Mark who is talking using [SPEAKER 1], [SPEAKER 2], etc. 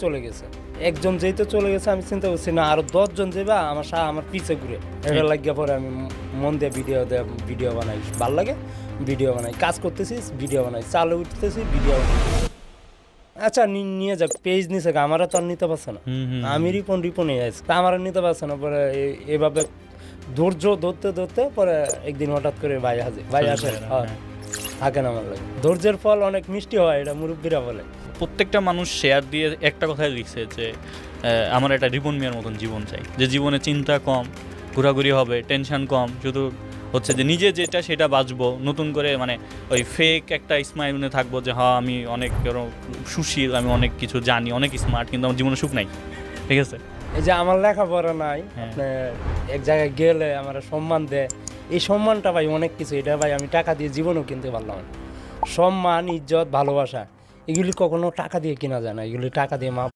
[SPEAKER 1] চলে গেছে, একজন যেই তো চলে গেছে, আমি চিন্তা করছি না আরো 10 জন যাবে আমার পিছে ঘুরে, এটা লাগিয়ে পরে আমি মন দিয়ে ভিডিও বানাই, ভালো লাগে ভিডিও বানাই, কাজ করতেছি ভিডিও বানাই, চালে উঠতেছি ভিডিও বানাই। আচ্ছা নিয়ে যাক, পেজ নিছে, আমারও তো আর নিতে পারছে না, আমি রিপন আছে, তা আমার নিতে পারছে না। পরে এভাবে ধৈর্য ধরতে পরে একদিন হঠাৎ করে ভাই আসে, থাকেন আমার লাগে। ধৈর্যের ফল অনেক মিষ্টি হয়, এটা মুরব্বীরা বলে।
[SPEAKER 2] প্রত্যেকটা মানুষ শেয়ার দিয়ে একটা কথাই লিখছে যে আমার একটা রিপন মিয়ার মতন জীবন চাই, যে জীবনে চিন্তা কম, ঘোরাঘুরি হবে, টেনশন কম, শুধু হচ্ছে যে নিজে যেটা সেটা বাঁচবো, নতুন করে মানে ওই ফেক একটা স্মাইল নিয়ে থাকবো যে হ্যাঁ আমি অনেক সুশীল, আমি অনেক কিছু জানি, অনেক স্মার্ট, কিন্তু আমার জীবনে সুখ নাই। ঠিক আছে,
[SPEAKER 1] এই যে আমার লেখাপড়া নাই, আপনি এক জায়গায় গেলে আমার সম্মান দেয়, এই সম্মানটা ভাই অনেক কিছু, এটা ভাই আমি টাকা দিয়ে জীবনও কিনতে পারলাম না। সম্মান, ইজ্জত, ভালোবাসা এগুলি কখনো টাকা দিয়ে কেনা যায় না, এগুলি টাকা দিয়ে